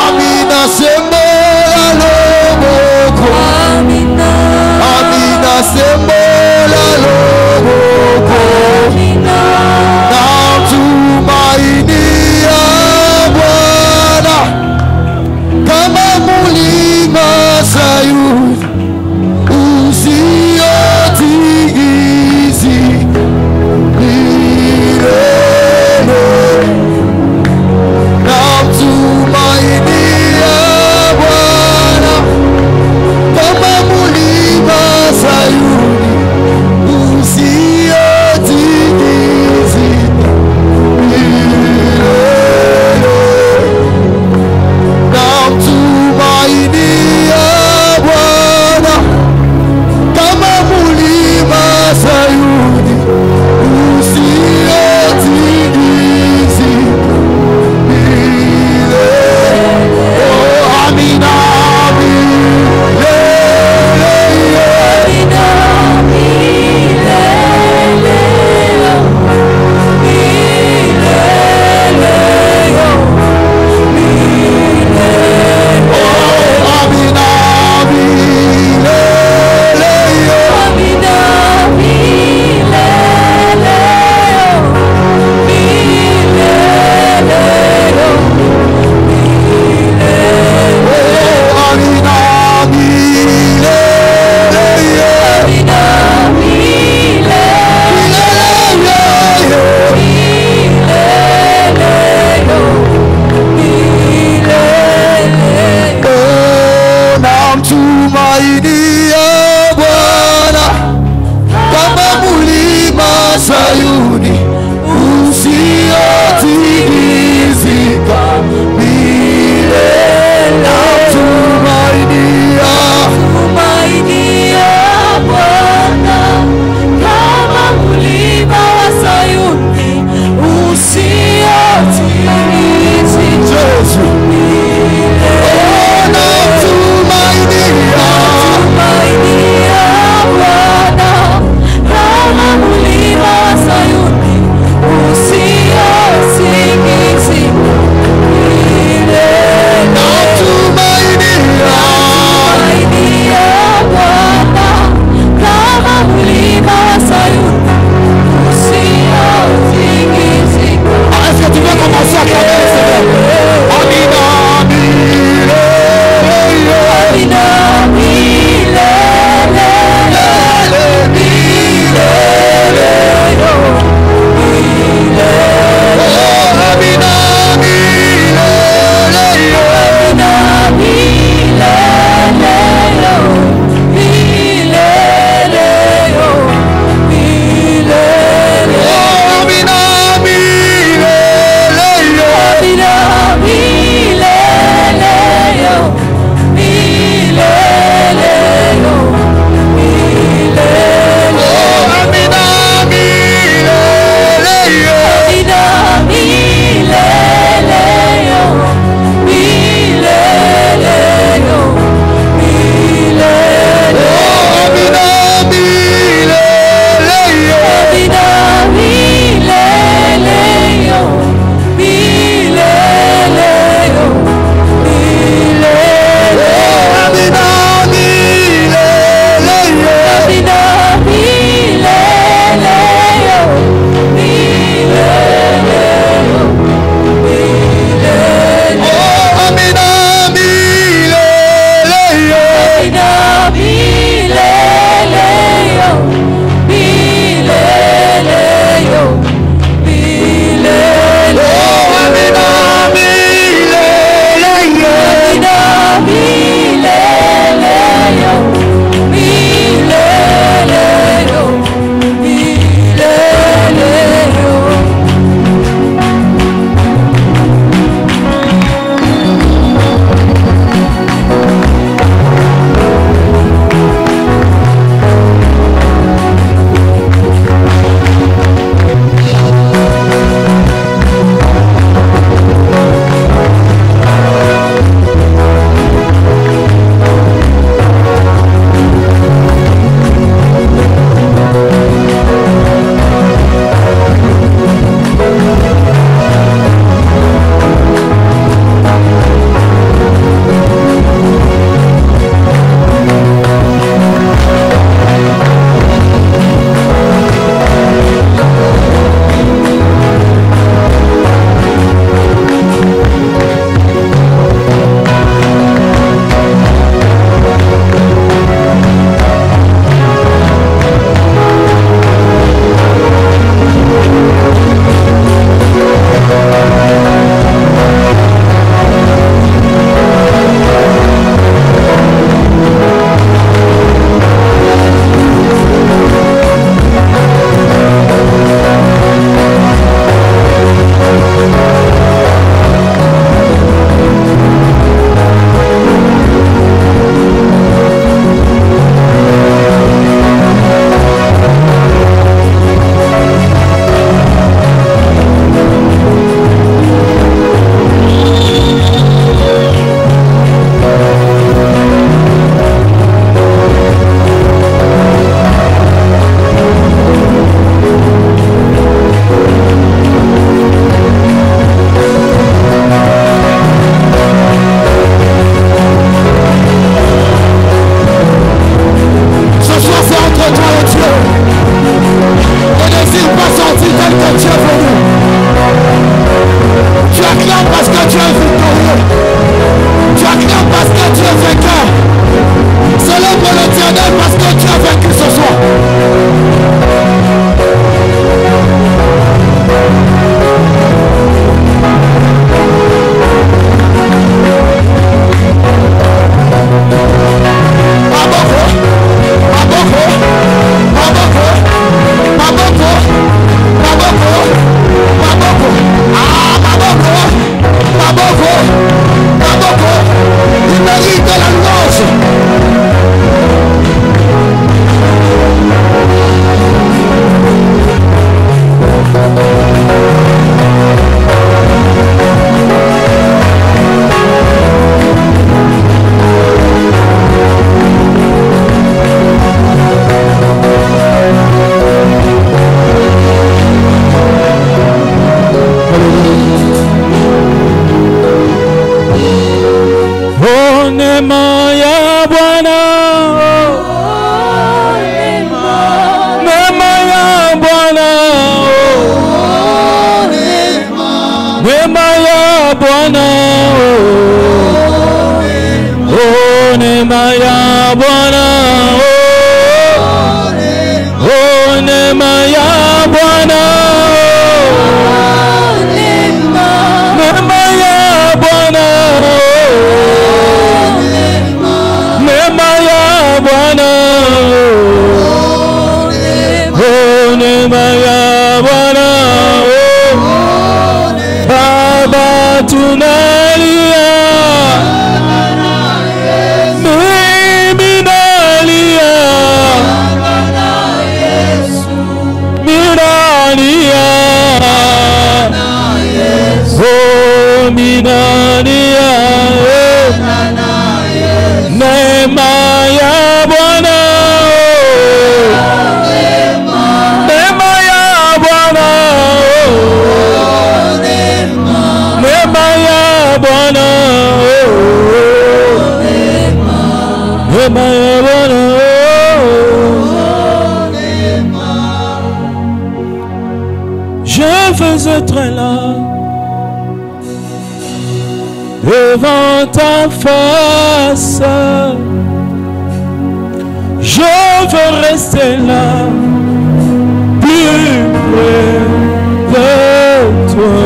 Amina semola loboko. Amina semola loboko. Natumainia Bwana kama mulima Sayuni usiotingizika. Now Neema ya Bwana, oh neema ya Bwana, oh neema ya Bwana, neema ya Bwana, neema ya Bwana, oh neema ya Bwana, Baba tunalia, mimi nalia, minalia, oh minalia, neema ya Bwana, neema ya Bwana, neema ya Bwana, neema ya Bwana. Je veux être là devant ta face. Je veux rester là, plus près de toi.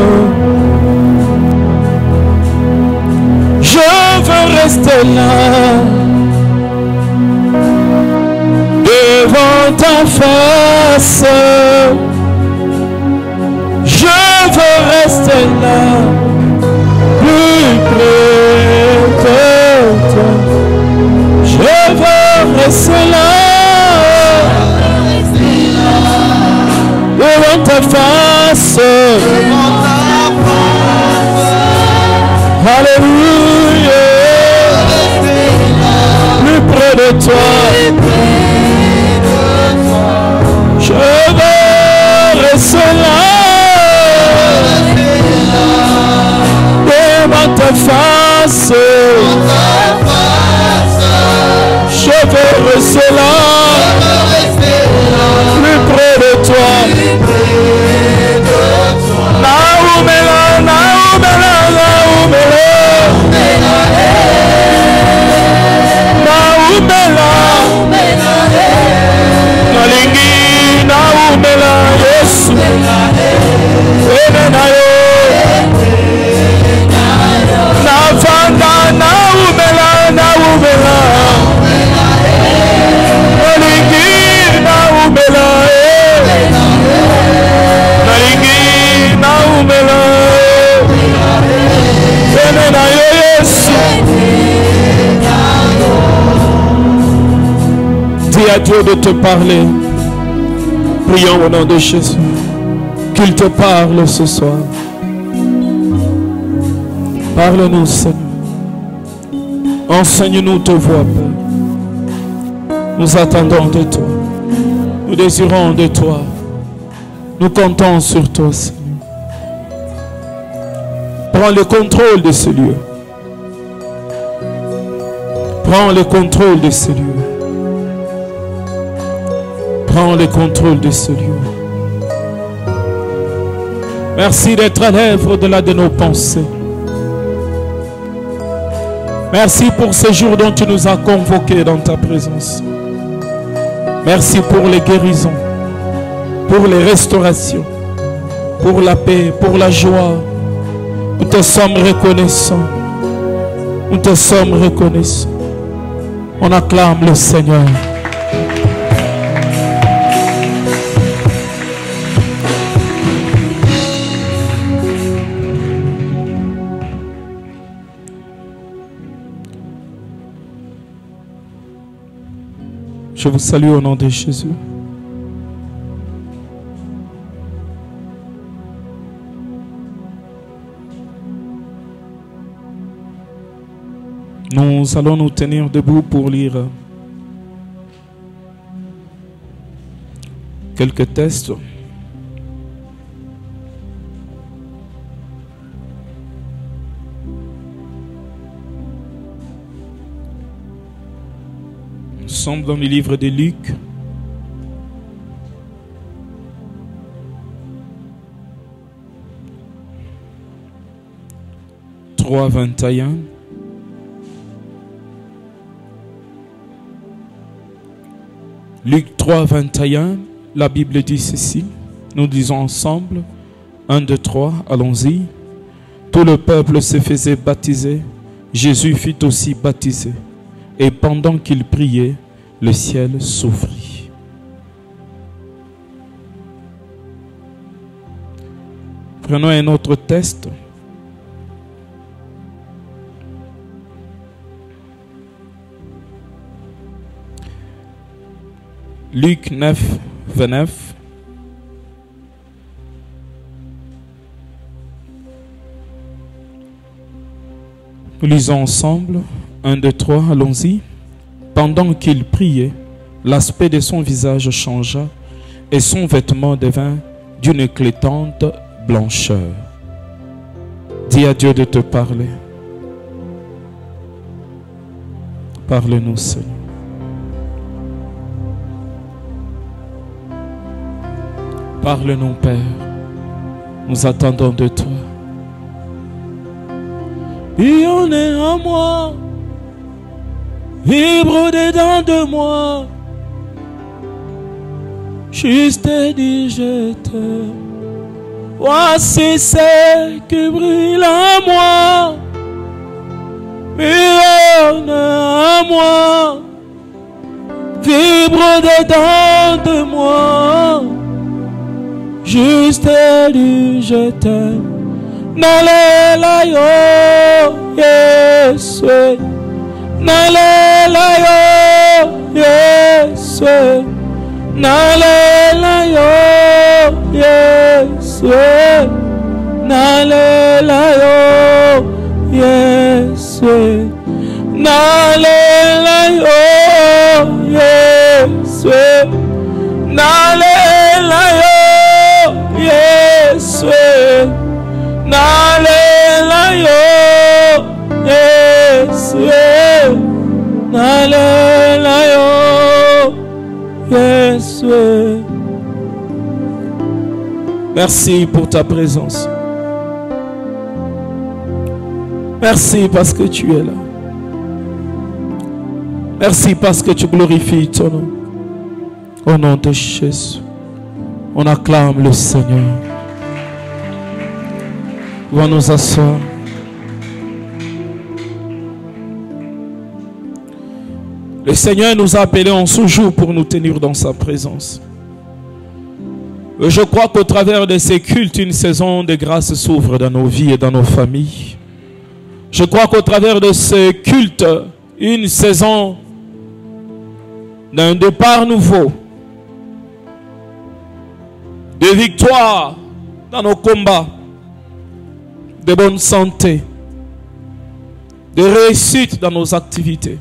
Je veux rester là, devant ta face. Je veux rester là, plus près de toi. Je veux rester là, devant ta face. Alléluia, plus près de toi. Je veux rester là, devant ta face. Je veux rester là, plus près de toi. Naoumela, Naoumela, Naoumela, Naoumela, Nalingi, Naoumela, Yesu, Enenayo, Nafanda, Naoumela, Naoumela, Nalingi, Naoumela, Nalingi, Naoumela, Enenayo, Yesu. Dis à Dieu de te parler. Prions au nom de Jésus. Qu'il te parle ce soir. Parle-nous, Seigneur. Enseigne-nous ta voix, Père. Nous attendons de toi. Nous désirons de toi. Nous comptons sur toi, Seigneur. Prends le contrôle de ce lieu. Prends le contrôle de ce lieu. Prends le contrôle de ce lieu. Merci d'être à l'œuvre au-delà de nos pensées. Merci pour ce jour dont tu nous as convoqués dans ta présence. Merci pour les guérisons, pour les restaurations, pour la paix, pour la joie. Nous te sommes reconnaissants. Nous te sommes reconnaissants. On acclame le Seigneur. Je vous salue au nom de Jésus. Nous allons nous tenir debout pour lire quelques textes. Nous sommes dans le livre de Luc. 3, 21. Luc 3, 21, la Bible dit ceci. Nous disons ensemble, 1, 2, 3, allons-y. Tout le peuple se faisait baptiser. Jésus fut aussi baptisé. Et pendant qu'il priait, le ciel s'ouvrit. Prenons un autre texte. Luc 9, 29. Nous lisons ensemble. 1, 2, 3, allons-y. Pendant qu'il priait, l'aspect de son visage changea et son vêtement devint d'une éclatante blancheur. Dis à Dieu de te parler. Parle-nous, Seigneur. Parle-nous, Père. Nous attendons de toi. Il en est en moi, vibre dedans de moi, juste dis je t'aime. Voici ce qui brille en moi, il en est en moi, vibre dedans de moi, juste dis je t'aime. Nalela yo Yesu, nalela yo Yesu, nalela yo Yesu, nalela yo Yesu, nalela yo Yesu, nalela yo Yesu. Nalela yo Yesu, nalela yo Yesu. Merci pour ta présence. Merci parce que tu es là. Merci parce que tu glorifies ton nom. Au nom de Jésus, on acclame le Seigneur. On va nous asseoir. Le Seigneur nous a appelés en ce jour pour nous tenir dans sa présence. Et je crois qu'au travers de ces cultes, une saison de grâce s'ouvre dans nos vies et dans nos familles. Je crois qu'au travers de ces cultes, une saison d'un départ nouveau, de victoire dans nos combats, de bonne santé, de réussite dans nos activités,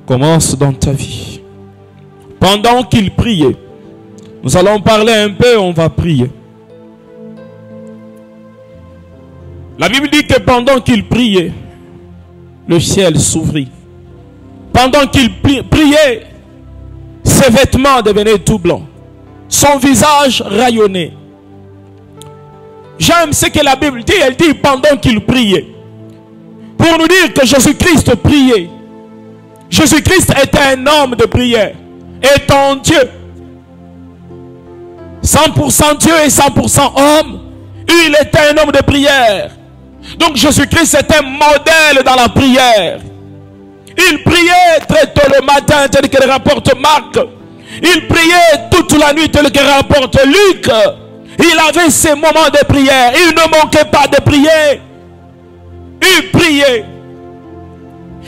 commence dans ta vie. Pendant qu'il priait, nous allons parler un peu, on va prier. La Bible dit que pendant qu'il priait, le ciel s'ouvrit. Pendant qu'il priait, ses vêtements devenaient tout blancs. Son visage rayonnait. J'aime ce que la Bible dit. Elle dit pendant qu'il priait. Pour nous dire que Jésus-Christ priait. Jésus-Christ était un homme de prière. Étant Dieu. 100% Dieu et 100% homme. Il était un homme de prière. Donc Jésus-Christ était un modèle dans la prière. Il priait très tôt le matin, tel que le rapporte Marc. Il priait toute la nuit, tel que le rapporte Luc. Il avait ses moments de prière. Il ne manquait pas de prier. Il priait.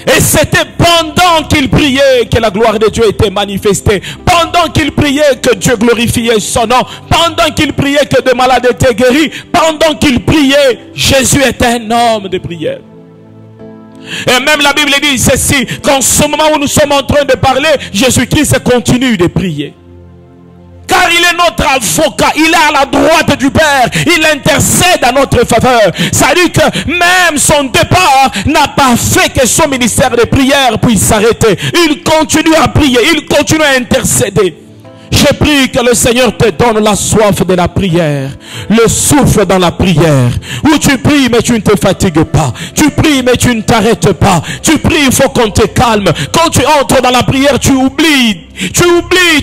Et c'était pendant qu'il priait que la gloire de Dieu était manifestée. Pendant qu'il priait que Dieu glorifiait son nom. Pendant qu'il priait que des malades étaient guéris. Pendant qu'il priait, Jésus était un homme de prière. Et même la Bible dit ceci, qu'en ce moment où nous sommes en train de parler, Jésus-Christ continue de prier. Car il est notre avocat, il est à la droite du Père, il intercède à notre faveur. Ça dit que même son départ n'a pas fait que son ministère de prière puisse s'arrêter. Il continue à prier, il continue à intercéder. Je prie que le Seigneur te donne la soif de la prière, le souffle dans la prière, où tu pries mais tu ne te fatigues pas, tu pries mais tu ne t'arrêtes pas, tu pries, il faut qu'on te calme. Quand tu entres dans la prière, tu oublies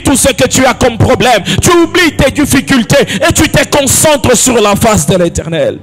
tout ce que tu as comme problème, tu oublies tes difficultés et tu te concentres sur la face de l'Éternel.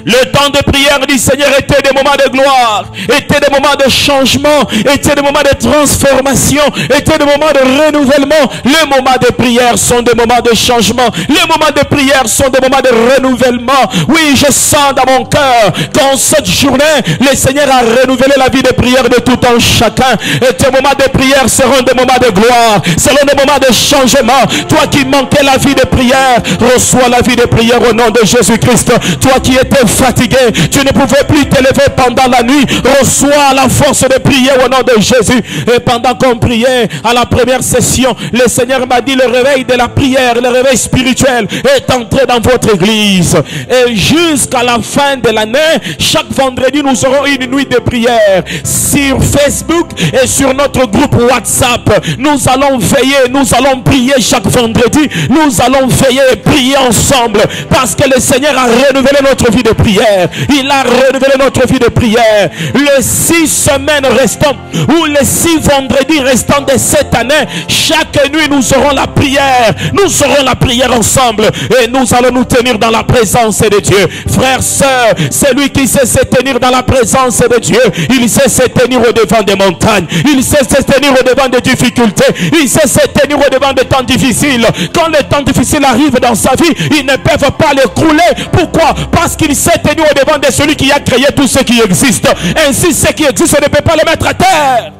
Le temps de prière du Seigneur était des moments de gloire, était des moments de changement, était des moments de transformation, était des moments de renouvellement. Les moments de prière sont des moments de changement. Les moments de prière sont des moments de renouvellement. Oui, je sens dans mon cœur qu'en cette journée, le Seigneur a renouvelé la vie de prière de tout un chacun. Et tes moments de prière seront des moments de gloire, seront des moments de changement. Toi qui manquais la vie de prière, reçois la vie de prière au nom de Jésus-Christ. Toi qui étais fatigué, tu ne pouvais plus te lever pendant la nuit, reçois la force de prier au nom de Jésus. Et pendant qu'on priait à la première session, le Seigneur m'a dit: le réveil de la prière, le réveil spirituel est entré dans votre église. Et jusqu'à la fin de l'année, chaque vendredi, nous aurons une nuit de prière sur Facebook et sur notre groupe WhatsApp. Nous allons veiller, nous allons prier chaque vendredi, nous allons veiller et prier ensemble, parce que le Seigneur a renouvelé notre vie de prière. Il a renouvelé notre vie de prière. Les 6 semaines restantes, ou les 6 vendredis restants de cette année, chaque nuit nous aurons la prière. Nous aurons la prière ensemble et nous allons nous tenir dans la présence de Dieu. Frères, sœurs, celui qui sait se tenir dans la présence de Dieu, il sait se tenir au devant des montagnes, il sait se tenir au devant des difficultés, il sait se tenir au devant des temps difficiles. Quand les temps difficiles arrivent dans sa vie, ils ne peuvent pas l'écrouler. Pourquoi? Parce qu'il s'est tenu au devant de celui qui a créé tout ce qui existe. Ainsi, ce qui existe ne peut pas le mettre à terre.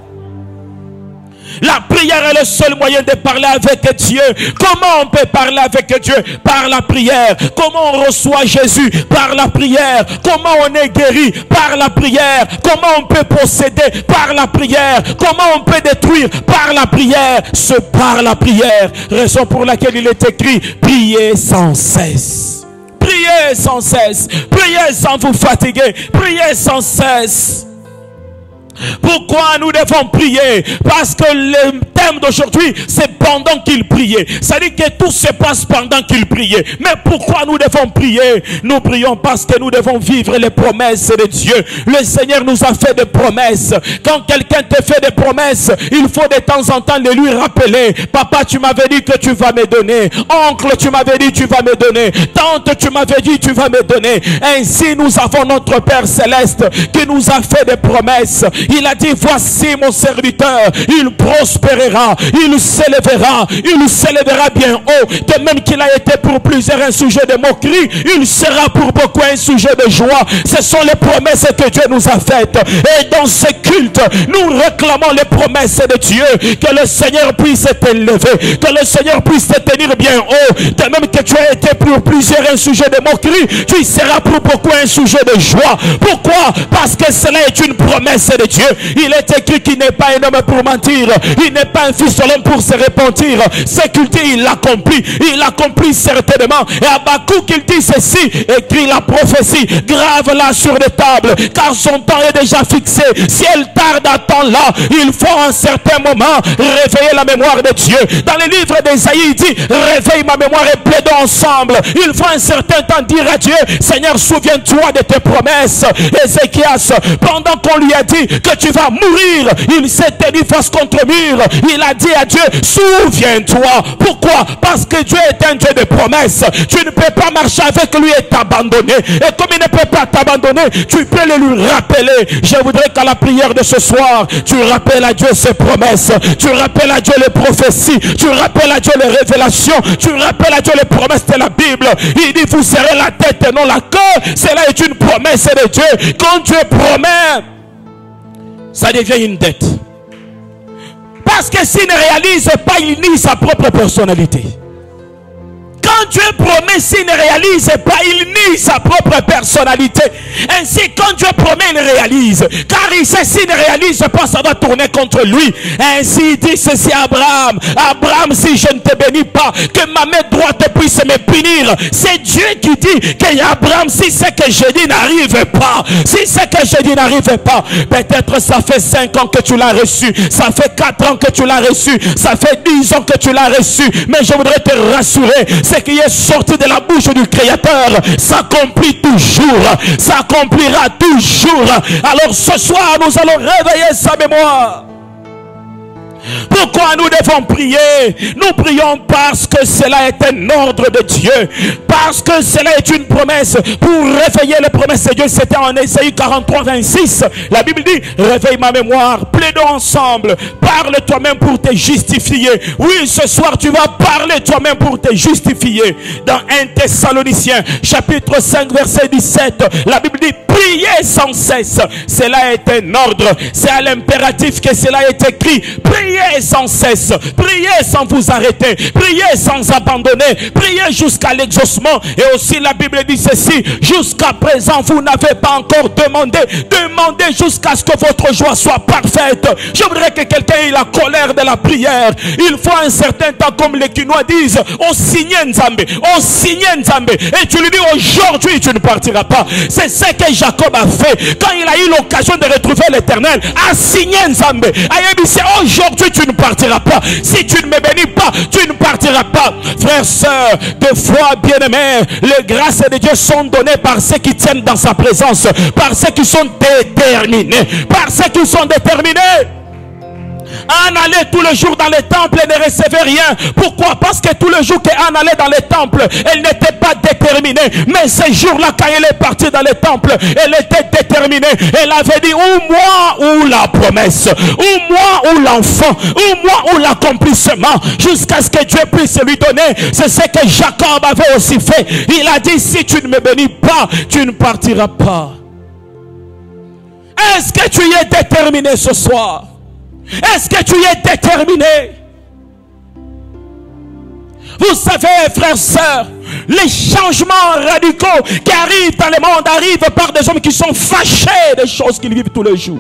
La prière est le seul moyen de parler avec Dieu. Comment on peut parler avec Dieu? Par la prière. Comment on reçoit Jésus? Par la prière. Comment on est guéri? Par la prière. Comment on peut posséder? Par la prière. Comment on peut détruire? Par la prière. C'est par la prière. Raison pour laquelle il est écrit: priez sans cesse. Priez sans cesse. Priez sans vous fatiguer. Priez sans cesse. Pourquoi nous devons prier? Parce que le thème d'aujourd'hui, c'est pendant qu'il priait. Ça dit que tout se passe pendant qu'il priait. Mais pourquoi nous devons prier? Nous prions parce que nous devons vivre les promesses de Dieu. Le Seigneur nous a fait des promesses. Quand quelqu'un te fait des promesses, il faut de temps en temps les lui rappeler. Papa, tu m'avais dit que tu vas me donner. Oncle, tu m'avais dit tu vas me donner. Tante, tu m'avais dit tu vas me donner. Ainsi, nous avons notre Père Céleste qui nous a fait des promesses. Il a dit: voici mon serviteur, il prospérera, il s'élèvera bien haut. De même qu'il a été pour plusieurs un sujet de moquerie, il sera pour beaucoup un sujet de joie. Ce sont les promesses que Dieu nous a faites. Et dans ce culte, nous réclamons les promesses de Dieu. Que le Seigneur puisse t'élever, que le Seigneur puisse te tenir bien haut. De même que tu as été pour plusieurs un sujet de moquerie, tu seras pour beaucoup un sujet de joie. Pourquoi? Parce que cela est une promesse de Dieu. Il est écrit qu'il n'est pas un homme pour mentir, il n'est pas un fils de l'homme pour se repentir. Ce qu'il dit, il l'accomplit certainement. Et Habakkuk, il dit ceci: écrit la prophétie, grave-la sur les tables, car son temps est déjà fixé. Si elle tarde à temps là, il faut un certain moment réveiller la mémoire de Dieu. Dans le livre d'Ésaïe, il dit: réveille ma mémoire et plaidons ensemble. Il faut un certain temps dire à Dieu: Seigneur, souviens-toi de tes promesses. Ézéchias, pendant qu'on lui a dit que tu vas mourir, il s'est tenu face contre mur. Il a dit à Dieu: souviens-toi. Pourquoi? Parce que Dieu est un Dieu de promesses. Tu ne peux pas marcher avec lui et t'abandonner. Et comme il ne peut pas t'abandonner, tu peux le lui rappeler. Je voudrais qu'à la prière de ce soir, tu rappelles à Dieu ses promesses, tu rappelles à Dieu les prophéties, tu rappelles à Dieu les révélations, tu rappelles à Dieu les promesses de la Bible. Il dit: vous serrez la tête et non la queue. Cela est une promesse de Dieu. Quand Dieu promet, ça devient une dette. Parce que s'il ne réalise pas, il nie sa propre personnalité. Quand quand Dieu promet, s'il ne réalise pas, il nie sa propre personnalité. Ainsi, quand Dieu promet, il réalise. Car il sait, s'il ne réalise pas, ça va tourner contre lui. Ainsi, il dit ceci à Abraham. Abraham, si je ne te bénis pas, que ma main droite puisse me punir. C'est Dieu qui dit que Abraham, si ce que je dis n'arrive pas, si ce que je dis n'arrive pas, peut-être ça fait 5 ans que tu l'as reçu, ça fait 4 ans que tu l'as reçu, ça fait 10 ans que tu l'as reçu, mais je voudrais te rassurer, ce qui est sorti de la bouche du Créateur s'accomplit toujours, s'accomplira toujours. Alors ce soir, nous allons réveiller sa mémoire. Pourquoi nous devons prier? Nous prions parce que cela est un ordre de Dieu, parce que cela est une promesse. Pour réveiller les promesses de Dieu, c'était en Ésaïe 43, 26. La Bible dit, réveille ma mémoire, plaidons ensemble, parle toi-même pour te justifier. Oui, ce soir tu vas parler toi-même pour te justifier. Dans 1 Thessaloniciens chapitre 5 verset 17, la Bible dit, priez sans cesse. Cela est un ordre, c'est à l'impératif que cela est écrit. Priez sans cesse, priez sans vous arrêter, priez sans abandonner, priez jusqu'à l'exaucement. Et aussi la Bible dit ceci, jusqu'à présent vous n'avez pas encore demandé, demandez jusqu'à ce que votre joie soit parfaite. Je voudrais que quelqu'un ait la colère de la prière. Il faut un certain temps, comme les Quinois disent, on signe Nzambe, on signe Nzambe, et tu lui dis aujourd'hui tu ne partiras pas. C'est ce que Jacob a fait quand il a eu l'occasion de retrouver l'Éternel, a signé Nzambe, a dit aujourd'hui tu ne partiras pas. Si tu ne me bénis pas, tu ne partiras pas. Frères, sœurs, de foi bien-aimés, les grâces de Dieu sont données par ceux qui tiennent dans sa présence, par ceux qui sont déterminés, par ceux qui sont déterminés. Anne allait tous les jours dans les temples et ne recevait rien. Pourquoi? Parce que tous les jours qu'Anne allait dans les temples, elle n'était pas déterminée. Mais ce jour-là, quand elle est partie dans les temples, elle était déterminée. Elle avait dit, ou moi ou la promesse, ou moi ou l'enfant, ou moi ou l'accomplissement, jusqu'à ce que Dieu puisse lui donner. C'est ce que Jacob avait aussi fait. Il a dit, si tu ne me bénis pas, tu ne partiras pas. Est-ce que tu y es déterminé ce soir? Est-ce que tu es déterminé? Vous savez, frères, sœurs, les changements radicaux qui arrivent dans le monde arrivent par des hommes qui sont fâchés des choses qu'ils vivent tous les jours.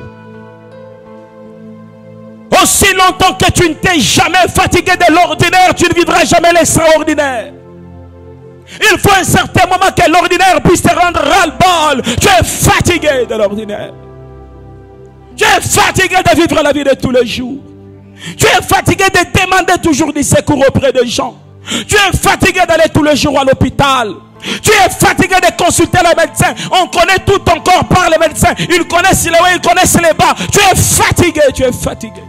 Aussi longtemps que tu ne t'es jamais fatigué de l'ordinaire, tu ne vivras jamais l'extraordinaire. Il faut un certain moment que l'ordinaire puisse te rendre ras-le-bol. Tu es fatigué de l'ordinaire. Tu es fatigué de vivre la vie de tous les jours. Tu es fatigué de demander toujours du secours auprès des gens. Tu es fatigué d'aller tous les jours à l'hôpital. Tu es fatigué de consulter les médecins. On connaît tout ton corps par les médecins. Ils connaissent les hauts, ils connaissent les bas. Tu es fatigué, tu es fatigué.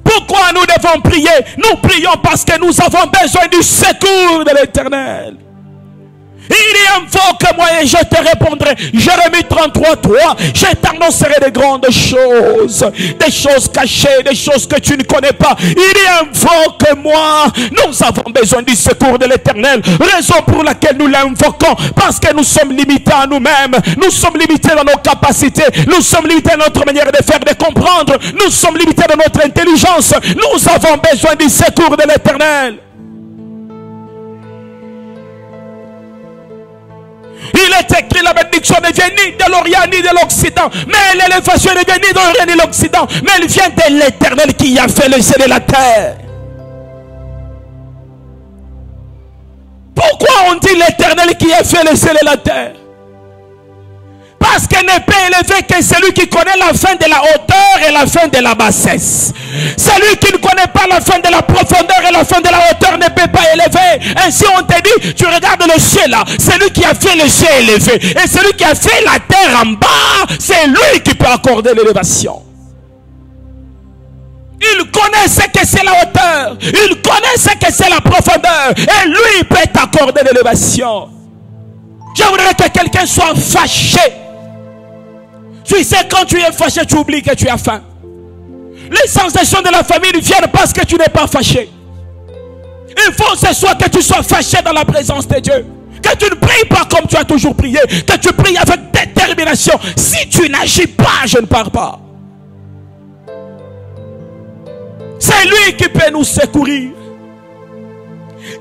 Pourquoi nous devons prier? Nous prions parce que nous avons besoin du secours de l'Éternel. Il invoque moi et je te répondrai. Jérémie 33, 3. Je t'annoncerai de grandes choses, des choses cachées, des choses que tu ne connais pas. Il invoque moi. Nous avons besoin du secours de l'Éternel. Raison pour laquelle nous l'invoquons, parce que nous sommes limités à nous-mêmes. Nous sommes limités dans nos capacités. Nous sommes limités dans notre manière de faire, de comprendre. Nous sommes limités dans notre intelligence. Nous avons besoin du secours de l'Éternel. Il est écrit, la bénédiction ne vient ni de l'Orient ni de l'Occident, mais l'élévation ne vient ni de l'Orient ni de l'Occident, mais elle vient de l'Éternel qui a fait le ciel et la terre. Pourquoi on dit l'Éternel qui a fait le ciel et la terre? Parce qu'elle n'est pas élevé que celui qui connaît la fin de la hauteur et la fin de la bassesse. Celui qui ne connaît pas la fin de la profondeur et la fin de la hauteur ne peut pas élever. Ainsi on te dit, tu regardes le ciel là, celui qui a fait le ciel élevé. Et celui qui a fait la terre en bas, c'est lui qui peut accorder l'élévation. Il connaît ce que c'est la hauteur. Il connaît ce que c'est la profondeur. Et lui peut t'accorder l'élévation. Je voudrais que quelqu'un soit fâché. Tu sais, quand tu es fâché, tu oublies que tu as faim. Les sensations de la famille viennent parce que tu n'es pas fâché. Il faut ce soir que tu sois fâché dans la présence de Dieu. Que tu ne pries pas comme tu as toujours prié. Que tu pries avec détermination. Si tu n'agis pas, je ne pars pas. C'est lui qui peut nous secourir.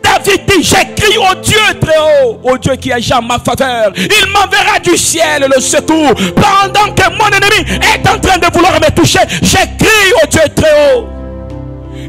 David dit, j'ai crié au Dieu très haut, au Dieu qui agit en ma faveur. Il m'enverra du ciel le secours. Pendant que mon ennemi est en train de vouloir me toucher, j'ai crié au Dieu très haut.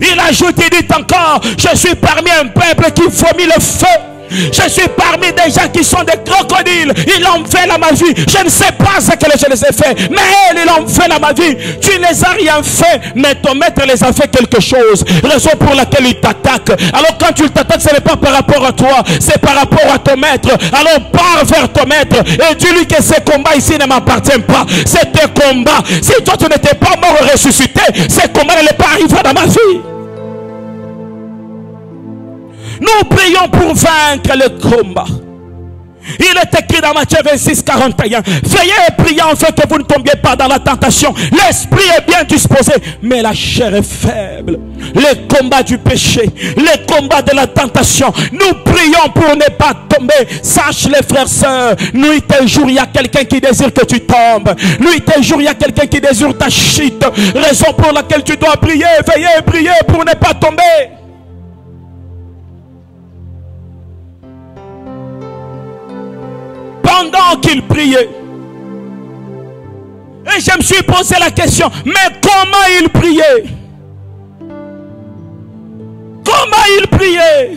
Il ajoute, il dit encore, je suis parmi un peuple qui vomit le feu. Je suis parmi des gens qui sont des crocodiles. Ils ont fait à ma vie. Je ne sais pas ce que je les ai fait, mais ils ont fait à ma vie. Tu ne les as rien fait, mais ton maître les a fait quelque chose. Raison pour laquelle il t'attaque. Alors quand tu t'attaques, ce n'est pas par rapport à toi, c'est par rapport à ton maître. Alors pars vers ton maître et dis-lui que ces combats ici ne m'appartiennent pas. C'est tes combats. Si toi tu n'étais pas mort ou ressuscité, ces combats n'allaient pas arriver dans ma vie. Nous prions pour vaincre le combat. Il est écrit dans Matthieu 26, 41. Veillez et priez afin que vous ne tombiez pas dans la tentation. L'esprit est bien disposé, mais la chair est faible. Le combat du péché, le combat de la tentation. Nous prions pour ne pas tomber. Sache les frères, sœurs, nuit et jour, il y a quelqu'un qui désire que tu tombes. Nuit et jour, il y a quelqu'un qui désire ta chute. Raison pour laquelle tu dois prier, veiller et prier pour ne pas tomber. Pendant qu'il priait, et je me suis posé la question, mais comment il priait? Comment il priait?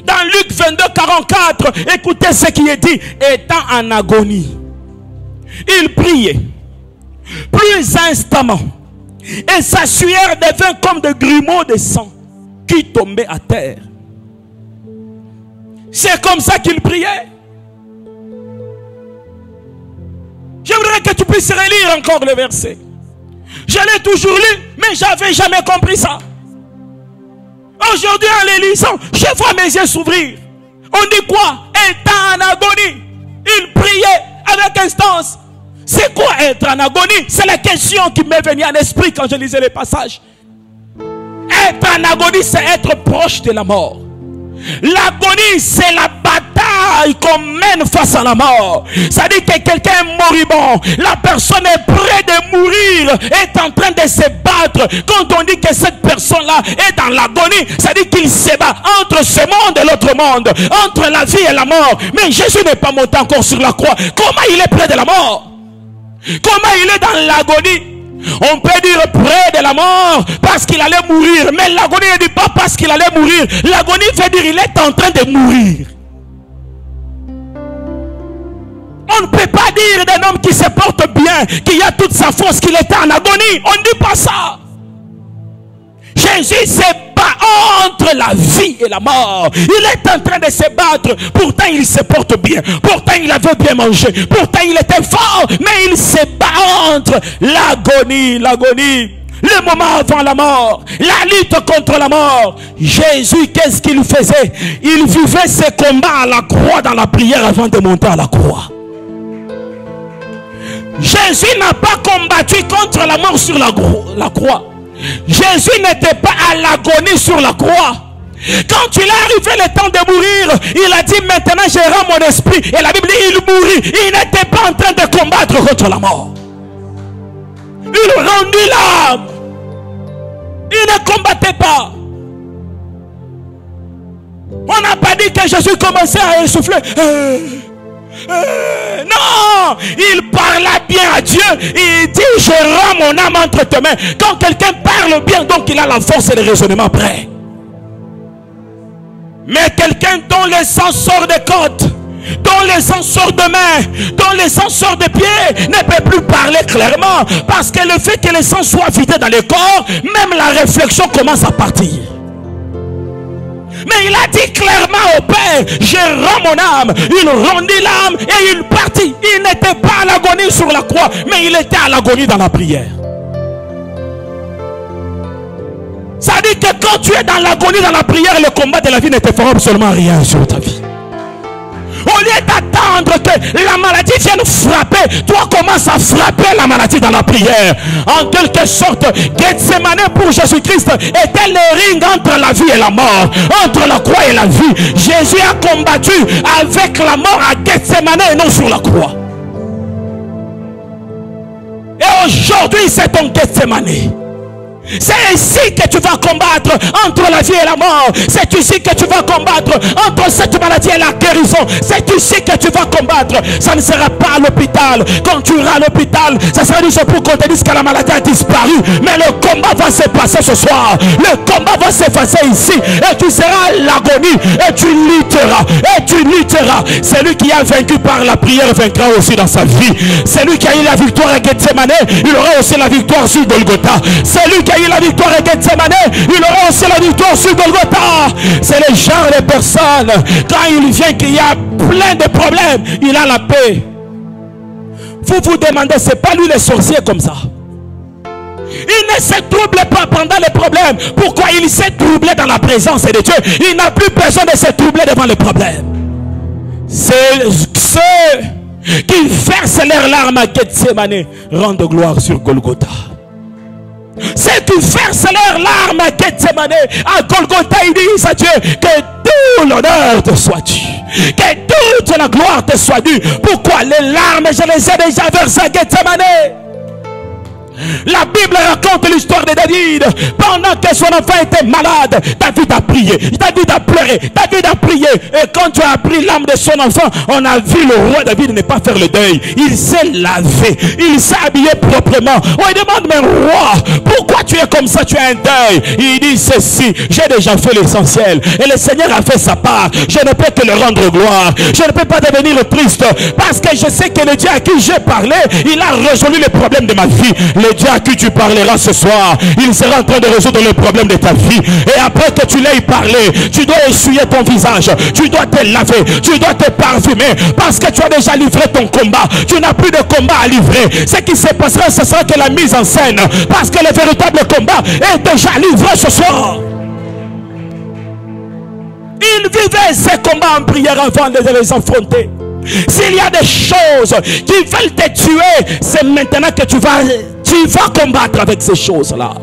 Dans Luc 22, 44, écoutez ce qui est dit. Étant en agonie, il priait plus instamment, et sa sueur devint comme de grumeaux de sang qui tombaient à terre. C'est comme ça qu'il priait. J'aimerais que tu puisses relire encore le verset. Je l'ai toujours lu, mais je n'avais jamais compris ça. Aujourd'hui, en les lisant, je vois mes yeux s'ouvrir. On dit quoi? Étant en agonie, il priait avec instance. C'est quoi être en agonie? C'est la question qui m'est venue à l'esprit quand je lisais les passages. Être en agonie, c'est être proche de la mort. L'agonie, c'est la bataille qu'on mène face à la mort. Ça dit que quelqu'un est moribond, la personne est près de mourir, est en train de se battre. Quand on dit que cette personne-là est dans l'agonie, ça dit qu'il se bat entre ce monde et l'autre monde, entre la vie et la mort. Mais Jésus n'est pas monté encore sur la croix. Comment il est près de la mort? Comment il est dans l'agonie? On peut dire près de la mort parce qu'il allait mourir. Mais l'agonie ne dit pas parce qu'il allait mourir. L'agonie veut dire qu'il est en train de mourir. On ne peut pas dire d'un homme qui se porte bien, qui a toute sa force, qu'il était en agonie. On ne dit pas ça. Jésus se bat entre la vie et la mort. Il est en train de se battre. Pourtant il se porte bien. Pourtant il avait bien mangé. Pourtant il était fort. Mais il se bat entre l'agonie, le moment avant la mort, la lutte contre la mort. Jésus, qu'est-ce qu'il faisait? Il vivait ses combats à la croix, dans la prière avant de monter à la croix. Jésus n'a pas combattu contre la mort sur la croix. Jésus n'était pas à l'agonie sur la croix. Quand il est arrivé le temps de mourir, il a dit maintenant je rends mon esprit. Et la Bible dit il mourit. Il n'était pas en train de combattre contre la mort. Il rendit l'âme. Il ne combattait pas. On n'a pas dit que Jésus commençait à essouffler. Non, il parla bien à Dieu. Il dit je rends mon âme entre tes mains. Quand quelqu'un parle bien, donc il a la force et le raisonnement prêt. Mais quelqu'un dont le sang sort des côtes, dont le sang sort de main, dont le sang sort des pieds, ne peut plus parler clairement. Parce que le fait que le sang soit vidé dans le corps, même la réflexion commence à partir. Mais il a dit clairement au Père, je rends mon âme. Il rendit l'âme et il partit. Il n'était pas à l'agonie sur la croix, mais il était à l'agonie dans la prière. Ça dit que quand tu es dans l'agonie dans la prière, le combat de la vie ne te fera absolument rien sur ta vie. Au lieu d'attendre que la maladie vienne frapper, toi commence à frapper la maladie dans la prière. En quelque sorte, Gethsemane pour Jésus-Christ était le ring entre la vie et la mort, entre la croix et la vie. Jésus a combattu avec la mort à Gethsemane et non sur la croix. Et Aujourd'hui, c'est ton Gethsemane. C'est ici que tu vas combattre entre la vie et la mort. C'est ici que tu vas combattre entre cette maladie et la guérison. C'est ici que tu vas combattre. Ça ne sera pas à l'hôpital. Quand tu iras à l'hôpital, ça sera juste pour qu'on te dise que la maladie a disparu. Mais le combat va se passer ce soir. Le combat va se passer ici. Et tu seras à l'agonie. Et tu lutteras. Et tu lutteras. Celui qui a vaincu par la prière vaincra aussi dans sa vie. Celui qui a eu la victoire à Gethsemane, il aura aussi la victoire sur Golgotha. Celui qui a eu la victoire à Gethsemane, il aura aussi la victoire sur Golgotha. C'est le genre de personne, quand il vient qu'il y a plein de problèmes, il a la paix. Vous vous demandez, c'est pas lui le sorcier comme ça. Il ne se trouble pas pendant les problèmes. Pourquoi il s'est troublé dans la présence de Dieu? Il n'a plus besoin de se troubler devant les problèmes. C'est ceux qui versent leurs larmes à Gethsemane rendent gloire sur Golgotha. Ceux qui versent leurs larmes à Gethsemane, à Golgotha, ils disent à Dieu que tout l'honneur te soit dû, que toute la gloire te soit due. Pourquoi les larmes, je les ai déjà versées à Gethsemane? La Bible raconte l'histoire de David. Pendant que son enfant était malade, David a prié, David a pleuré, David a prié. Et quand tu as pris l'âme de son enfant, on a vu le roi David ne pas faire le deuil. Il s'est lavé, il s'est habillé proprement. On lui demande, mais roi, pourquoi tu es comme ça, tu as un deuil? Il dit ceci: j'ai déjà fait l'essentiel et le Seigneur a fait sa part. Je ne peux que le rendre gloire. Je ne peux pas devenir triste parce que je sais que le Dieu à qui j'ai parlé, il a résolu les problèmes de ma vie. Le Dieu à qui tu parleras ce soir, il sera en train de résoudre le problème de ta vie. Et après que tu l'aies parlé, tu dois essuyer ton visage, tu dois te laver, tu dois te parfumer, parce que tu as déjà livré ton combat. Tu n'as plus de combat à livrer. Ce qui se passera, ce sera que la mise en scène, parce que le véritable combat est déjà livré ce soir. Il vivait ces combats en prière avant de les affronter. S'il y a des choses qui veulent te tuer, c'est maintenant que tu vas combattre avec ces choses-là.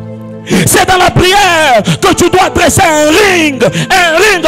C'est dans la prière que tu dois dresser un ring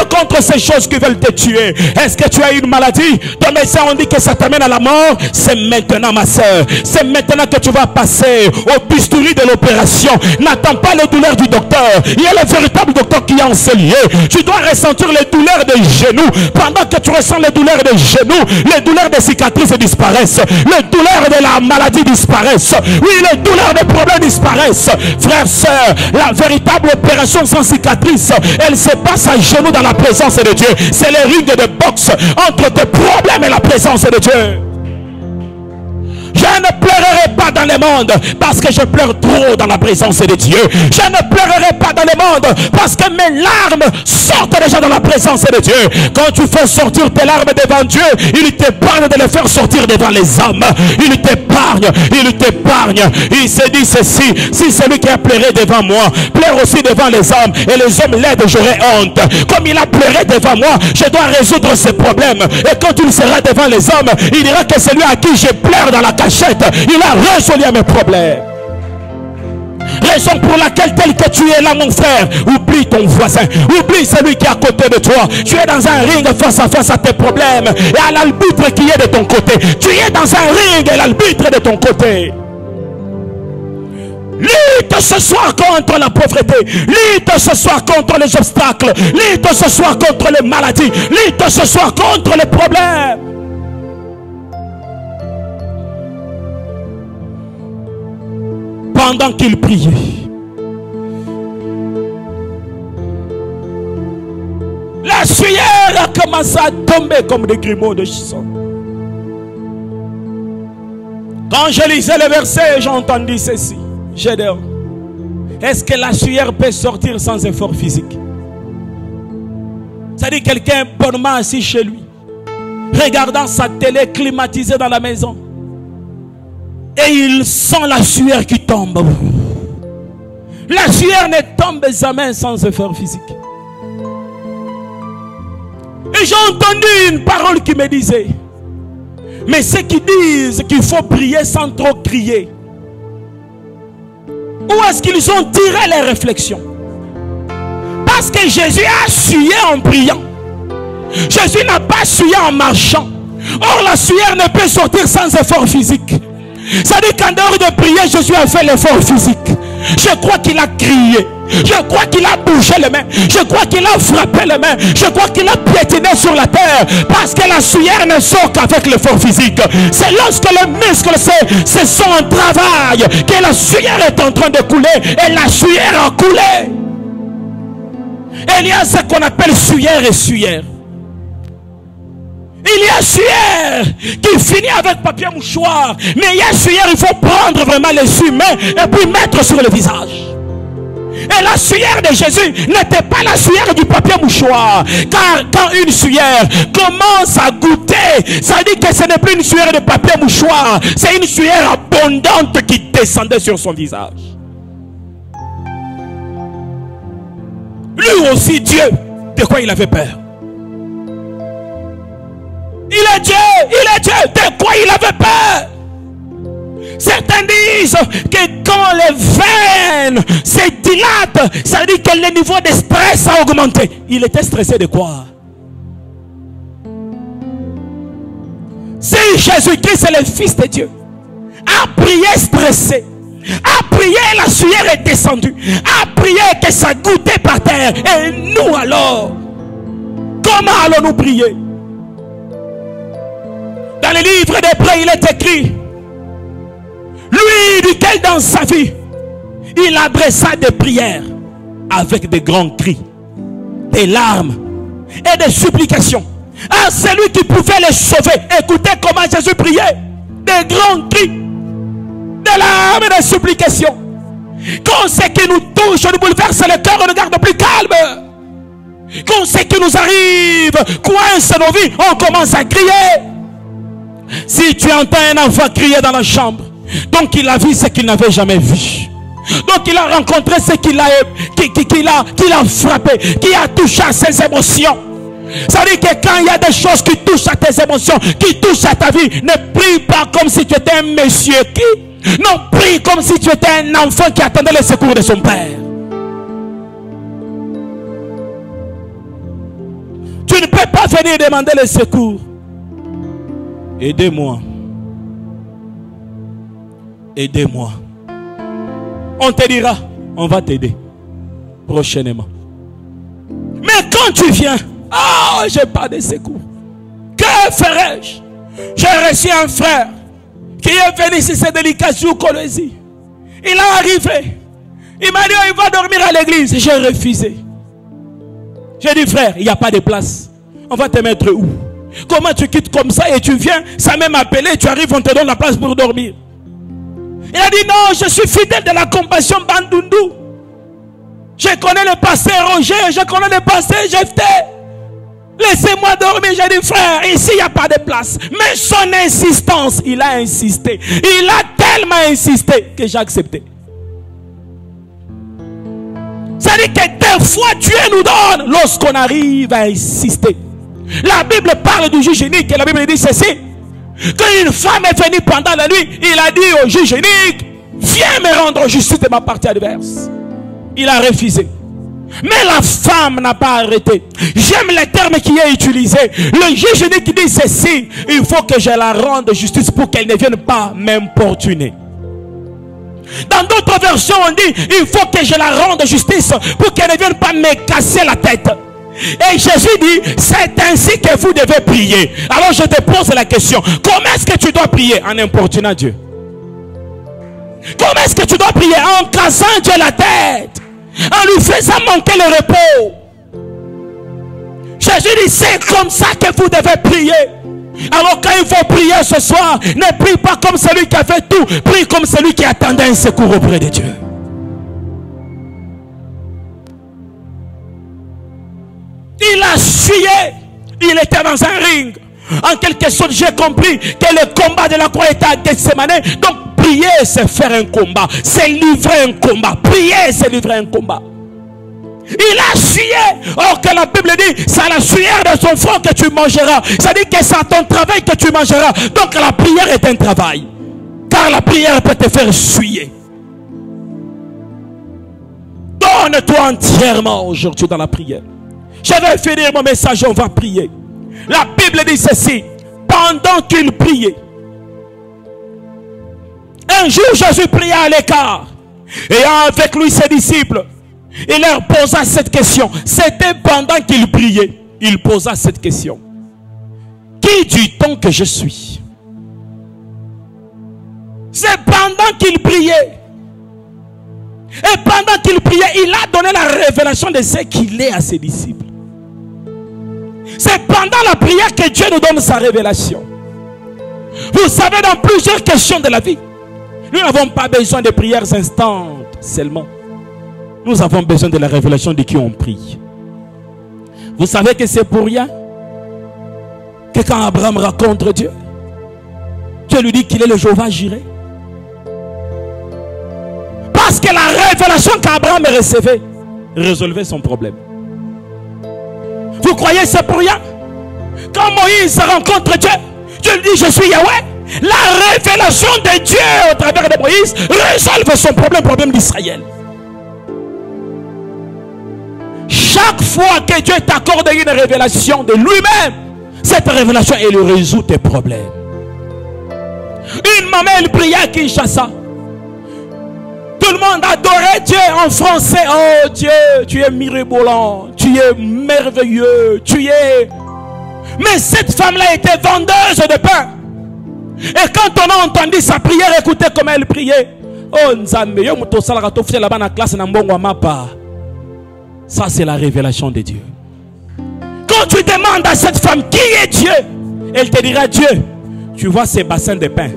contre ces choses qui veulent te tuer. Est-ce que tu as une maladie? Ton médecin on dit que ça t'amène à la mort. C'est maintenant, ma soeur. C'est maintenant que tu vas passer au bistouri de l'opération. N'attends pas les douleurs du docteur. Il y a le véritable docteur qui est en ce lieu. Tu dois ressentir les douleurs des genoux. Pendant que tu ressens les douleurs des genoux, les douleurs des cicatrices disparaissent. Les douleurs de la maladie disparaissent. Oui, les douleurs des problèmes disparaissent. Frères, sœurs, la véritable opération sans cicatrice, elle se passe à genoux dans la présence de Dieu. C'est le ring de boxe entre tes problèmes et la présence de Dieu. Je ne pleurerai pas dans le monde parce que je pleure trop dans la présence de Dieu. Je ne pleurerai pas dans le monde parce que mes larmes sortent déjà dans la présence de Dieu. Quand tu fais sortir tes larmes devant Dieu, il t'épargne de les faire sortir devant les hommes. Il t'épargne, il t'épargne. Il se dit ceci: si celui qui a pleuré devant moi pleure aussi devant les hommes et les hommes l'aident, j'aurai honte. Comme il a pleuré devant moi, je dois résoudre ses problèmes. Et quand il sera devant les hommes, il dira que celui à qui je pleure dans la cachette, il a résolu mes problèmes. Raison pour laquelle, tel que tu es là, mon frère, oublie ton voisin, oublie celui qui est à côté de toi. Tu es dans un ring face à face à tes problèmes et à l'arbitre qui est de ton côté. Tu es dans un ring et l'arbitre est de ton côté. Lutte ce soir contre la pauvreté. Lutte ce soir contre les obstacles. Lutte ce soir contre les maladies. Lutte ce soir contre les problèmes. Pendant qu'il priait, la sueur a commencé à tomber comme des grumeaux de sang. Quand je lisais le verset, j'ai entendu ceci. J'ai dit: est-ce que la sueur peut sortir sans effort physique? C'est-à-dire quelqu'un bonnement assis chez lui, regardant sa télé climatisée dans la maison, et il sent la sueur qui tombe. La sueur ne tombe jamais sans effort physique. Et j'ai entendu une parole qui me disait: mais ceux qui disent qu'il faut prier sans trop crier, où est-ce qu'ils ont tiré les réflexions? Parce que Jésus a sué en priant. Jésus n'a pas sué en marchant. Or la sueur ne peut sortir sans effort physique. Ça dit qu'en dehors de prier, Jésus a fait l'effort physique. Je crois qu'il a crié. Je crois qu'il a bougé les mains. Je crois qu'il a frappé les mains. Je crois qu'il a piétiné sur la terre. Parce que la sueur ne sort qu'avec l'effort physique. C'est lorsque les muscles se sont en travail que la sueur est en train de couler. Et la sueur a coulé. Et il y a ce qu'on appelle sueur et sueur. Il y a sueur qui finit avec papier mouchoir. Mais il y a sueur, il faut prendre vraiment les humains et puis mettre sur le visage. Et la sueur de Jésus n'était pas la sueur du papier mouchoir. Car quand une sueur commence à goûter, ça dit que ce n'est plus une sueur de papier mouchoir. C'est une sueur abondante qui descendait sur son visage. Lui aussi, Dieu, de quoi il avait peur? Il est Dieu, de quoi il avait peur? Certains disent que quand les veines se dilatent, ça veut dire que le niveau de stress a augmenté. Il était stressé de quoi? Si Jésus-Christ est le Fils de Dieu, a prié stressé, a prié, la sueur est descendue, a prié que ça goûtait par terre. Et nous alors, comment allons-nous prier? Dans le livre d'Hébreux, il est écrit: lui duquel dans sa vie, il adressa des prières avec des grands cris, des larmes et des supplications à celui qui pouvait les sauver. Écoutez comment Jésus priait: des grands cris, des larmes et des supplications. Quand ce qui nous touche, nous bouleverse le cœur, on ne garde plus calme. Quand ce qui nous arrive coince nos vies, on commence à crier. Si tu entends un enfant crier dans la chambre, donc il a vu ce qu'il n'avait jamais vu. Donc il a rencontré ce qu'il a frappé, qui a touché à ses émotions. Ça veut dire que quand il y a des choses qui touchent à tes émotions, qui touchent à ta vie, ne prie pas comme si tu étais un monsieur qui. Non, prie comme si tu étais un enfant qui attendait le secours de son père. Tu ne peux pas venir demander le secours. Aidez-moi. Aidez-moi. On te dira, on va t'aider prochainement. Mais quand tu viens, oh, j'ai pas de secours. Que ferais-je? J'ai reçu un frère qui est venu ici, c'est délicat, sous Colosie. Il est arrivé. Il m'a dit, il va dormir à l'église. J'ai refusé. J'ai dit, frère, il n'y a pas de place. On va te mettre où? Comment tu quittes comme ça et tu viens, ça même appelé, tu arrives, on te donne la place pour dormir. Il a dit, non, je suis fidèle de la compassion Bandundu. Je connais le pasteur Roger, je connais le pasteur Jephté. Laissez-moi dormir. J'ai dit, frère, ici il n'y a pas de place. Mais son insistance, il a insisté. Il a tellement insisté que j'ai accepté. Ça dit que des fois Dieu nous donne lorsqu'on arrive à insister. La Bible parle du juge unique et la Bible dit ceci: quand une femme est venue pendant la nuit, il a dit au juge unique, viens me rendre justice de ma partie adverse. Il a refusé. Mais la femme n'a pas arrêté. J'aime le terme qui est utilisé. Le juge unique dit ceci: il faut que je la rende justice pour qu'elle ne vienne pas m'importuner. Dans d'autres versions on dit, il faut que je la rende justice pour qu'elle ne vienne pas me casser la tête. Et Jésus dit, c'est ainsi que vous devez prier. Alors je te pose la question, comment est-ce que tu dois prier? En importunant Dieu. Comment est-ce que tu dois prier? En cassant Dieu la tête, en lui faisant manquer le repos. Jésus dit, c'est comme ça que vous devez prier. Alors quand il faut prier ce soir, ne prie pas comme celui qui a fait tout, prie comme celui qui attendait un secours auprès de Dieu. Il a fuyé. Il était dans un ring. En quelque sorte, j'ai compris que le combat de la croix était à Gethsemane. Donc prier, c'est faire un combat. C'est livrer un combat. Prier, c'est livrer un combat. Il a sué. Or que la Bible dit, c'est à la sueur de son front que tu mangeras. Ça dit que c'est à ton travail que tu mangeras. Donc la prière est un travail. Car la prière peut te faire suer. Donne-toi entièrement aujourd'hui dans la prière. Je vais finir mon message, on va prier. La Bible dit ceci: pendant qu'il priait, Un jour, Jésus pria à l'écart. Et avec lui ses disciples, il leur posa cette question. C'était pendant qu'il priait. Il posa cette question. Qui dit-on que je suis? C'est pendant qu'il priait. Et pendant qu'il priait, il a donné la révélation de ce qu'il est à ses disciples. C'est pendant la prière que Dieu nous donne sa révélation. Vous savez, dans plusieurs questions de la vie, nous n'avons pas besoin de prières instantes seulement. Nous avons besoin de la révélation de qui on prie. Vous savez que c'est pour rien que quand Abraham rencontre Dieu, Dieu lui dit qu'il est le Jéhovah Jireh. Parce que la révélation qu'Abraham recevait résolvait son problème. Vous croyez que c'est pour rien? Quand Moïse rencontre Dieu, Dieu lui dit je suis Yahweh. La révélation de Dieu au travers de Moïse résolve son problème d'Israël. Chaque fois que Dieu t'accorde une révélation de lui-même, cette révélation, elle résout tes problèmes. Une maman, elle priait à Kinshasa. Tout le monde adorait Dieu en français. Oh Dieu, tu es mirabolant, tu es merveilleux, tu es... Mais cette femme-là était vendeuse de pain. Et quand on a entendu sa prière, écoutez comment elle priait. Oh Nzambe, yo muto salaka to fite là-bas na classe na mbongo mapa. Ça c'est la révélation de Dieu. Quand tu demandes à cette femme qui est Dieu, elle te dira Dieu. Tu vois ces bassins de pain.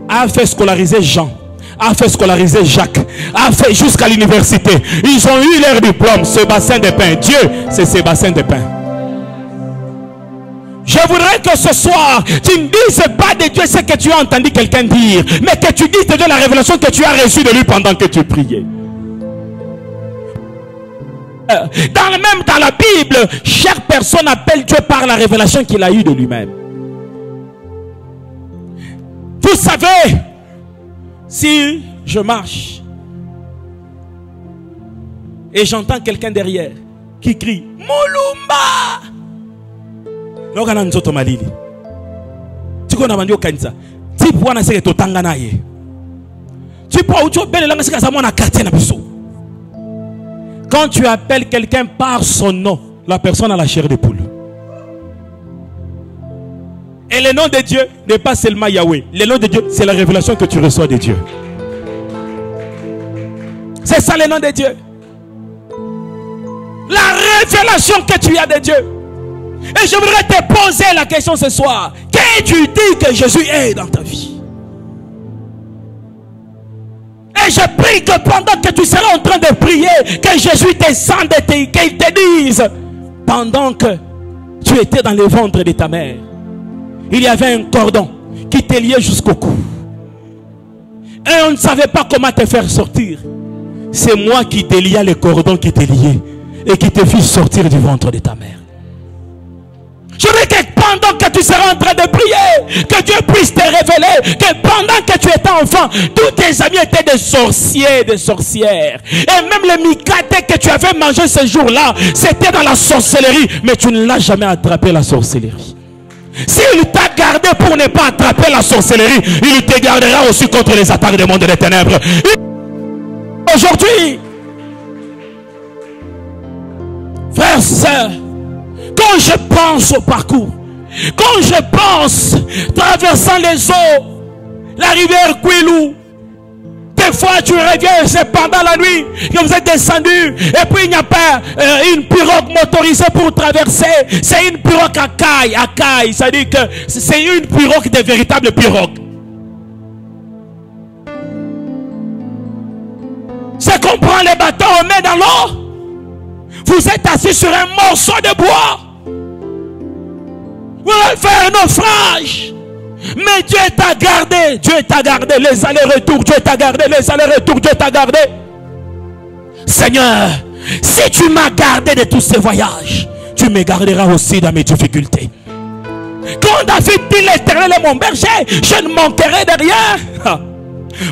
A fait scolariser Jean, a fait scolariser Jacques, a fait jusqu'à l'université. Ils ont eu leur diplôme, ce bassin de pain. Dieu, c'est ces bassins de pain. Je voudrais que ce soir, tu ne dises pas de Dieu ce que tu as entendu quelqu'un dire, mais que tu dises de Dieu la révélation que tu as reçue de lui pendant que tu priais. Dans la Bible, chaque personne appelle Dieu par la révélation qu'il a eue de lui-même. Vous savez, si je marche et j'entends quelqu'un derrière qui crie Mulumba, Nogana nzoto malili. Tiko na bandio kanisa. Tipo wana seke to tangana ye. Tipo ucho bele langa seka sa mona quartier na biso. Quand tu appelles quelqu'un par son nom, la personne a la chair de poule. Et le nom de Dieu n'est pas seulement Yahweh. Le nom de Dieu, c'est la révélation que tu reçois de Dieu. C'est ça le nom de Dieu. La révélation que tu as de Dieu. Et je voudrais te poser la question ce soir. Qu'est-ce que tu dis que Jésus est dans ta vie? Et je prie que pendant que tu seras en train de prier, que Jésus descende et qu'il te dise, pendant que tu étais dans le ventre de ta mère, il y avait un cordon qui te liait jusqu'au cou. Et on ne savait pas comment te faire sortir. C'est moi qui te liais le cordon qui te liait et qui te fit sortir du ventre de ta mère. Je veux que pendant que tu seras en train de prier, que Dieu puisse te révéler que pendant que tu étais enfant, tous tes amis étaient des sorciers, des sorcières. Et même les mikates que tu avais mangé ce jour-là, c'était dans la sorcellerie. Mais tu ne l'as jamais attrapé la sorcellerie. S'il t'a gardé pour ne pas attraper la sorcellerie, il te gardera aussi contre les attaques du monde des ténèbres. Aujourd'hui, frères, sœurs, quand je pense au parcours, quand je pense traversant les eaux, la rivière Kouilou, des fois tu reviens, c'est pendant la nuit que vous êtes descendu, et puis il n'y a pas une pirogue motorisée pour traverser, c'est une pirogue à caille, ça dit que c'est une pirogue de véritable pirogue. C'est qu'on prend les bateaux, on met dans l'eau. Vous êtes assis sur un morceau de bois. Vous allez faire un naufrage. Mais Dieu t'a gardé. Dieu t'a gardé les allers-retours. Dieu t'a gardé les allers-retours. Dieu t'a gardé. Seigneur, si tu m'as gardé de tous ces voyages, tu me garderas aussi dans mes difficultés. Quand David dit l'Éternel est mon berger, je ne manquerai de rien.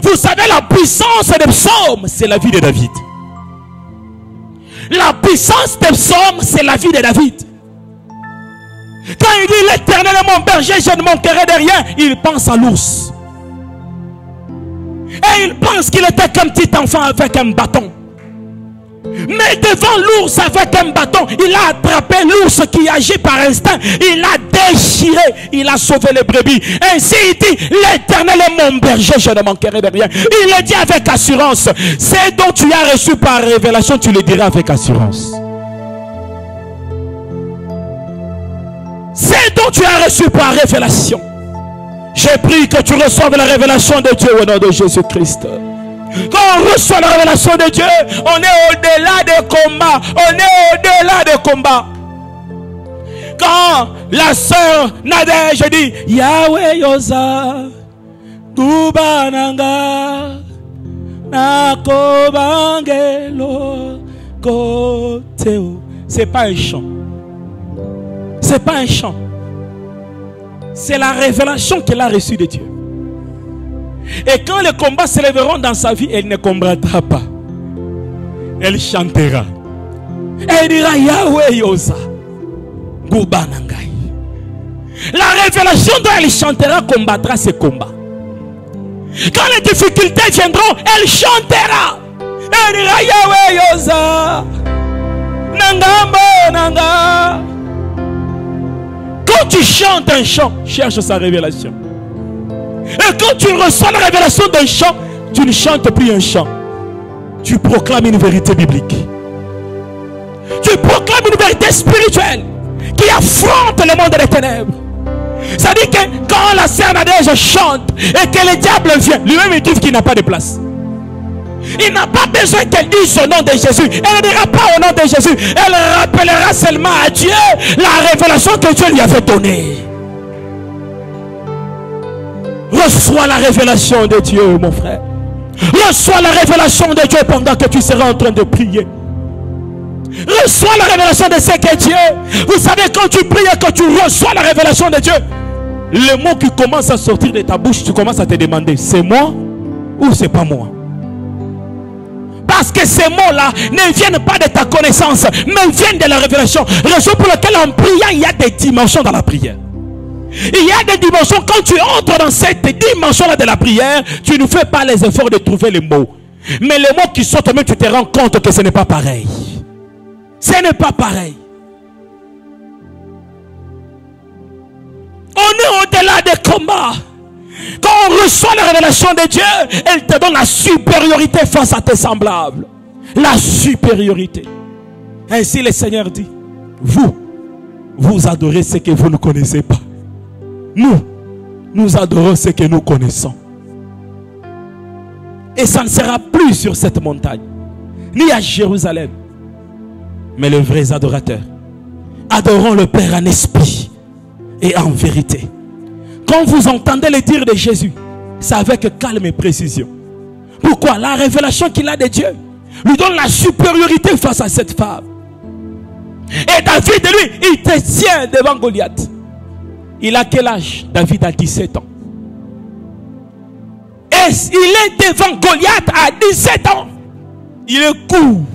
Vous savez, la puissance des psaumes, c'est la vie de David. La puissance des psaumes, c'est la vie de David. Quand il dit l'Éternel est mon berger, je ne manquerai de rien, il pense à l'ours. Et il pense qu'il était comme petit enfant avec un bâton. Mais devant l'ours avec un bâton, il a attrapé l'ours qui agit par instinct. Il a déchiré, il a sauvé les brebis. Ainsi il dit, l'Éternel est mon berger, je ne manquerai de rien. Il le dit avec assurance. C'est dont tu as reçu par révélation, tu le diras avec assurance. C'est dont tu as reçu par révélation. J'ai pris que tu reçoives la révélation de Dieu au nom de Jésus-Christ. Quand on reçoit la révélation de Dieu, on est au-delà des combats. On est au-delà des combats. Quand la sœur Nadège dit Yahweh Yosa Kubananga Nakobangelo Koteo, c'est pas un chant. C'est pas un chant. C'est la révélation qu'elle a reçue de Dieu. Et quand les combats s'élèveront dans sa vie, elle ne combattra pas. Elle chantera. Elle dira Yahweh Yosa Gubanangai. La révélation dont elle chantera combattra ses combats. Quand les difficultés viendront, elle chantera. Elle dira Yahweh Yosa Nangamba Nanga. Quand tu chantes un chant, cherche sa révélation. Et quand tu reçois la révélation d'un chant, tu ne chantes plus un chant. Tu proclames une vérité biblique. Tu proclames une vérité spirituelle qui affronte le monde des ténèbres. C'est-à-dire que quand la sœur Nadège chante et que le diable vient, lui-même il trouve qu'il n'a pas de place. Il n'a pas besoin qu'elle dise au nom de Jésus. Elle ne dira pas au nom de Jésus. Elle rappellera seulement à Dieu la révélation que Dieu lui avait donnée. Reçois la révélation de Dieu, mon frère. Reçois la révélation de Dieu pendant que tu seras en train de prier. Reçois la révélation de ce que Dieu. Vous savez, quand tu pries et que tu reçois la révélation de Dieu, les mots qui commencent à sortir de ta bouche, tu commences à te demander, c'est moi ou c'est pas moi? Parce que ces mots-là ne viennent pas de ta connaissance, mais viennent de la révélation. Raison pour laquelle en priant, il y a des dimensions dans la prière. Il y a des dimensions. Quand tu entres dans cette dimension-là de la prière, tu ne fais pas les efforts de trouver les mots. Mais les mots qui sortent, même tu te rends compte que ce n'est pas pareil. Ce n'est pas pareil. On est au-delà des combats. Quand on reçoit la révélation de Dieu, elle te donne la supériorité face à tes semblables. La supériorité. Ainsi le Seigneur dit, vous adorez ce que vous ne connaissez pas. Nous adorons ce que nous connaissons. Et ça ne sera plus sur cette montagne, ni à Jérusalem. Mais les vrais adorateurs adorons le Père en esprit et en vérité. Quand vous entendez les dires de Jésus, c'est avec calme et précision. Pourquoi? La révélation qu'il a de Dieu lui donne la supériorité face à cette femme. Et David, lui, il te tient devant Goliath. Il a quel âge? David a 17 ans. Et il est devant Goliath à 17 ans. Il est court.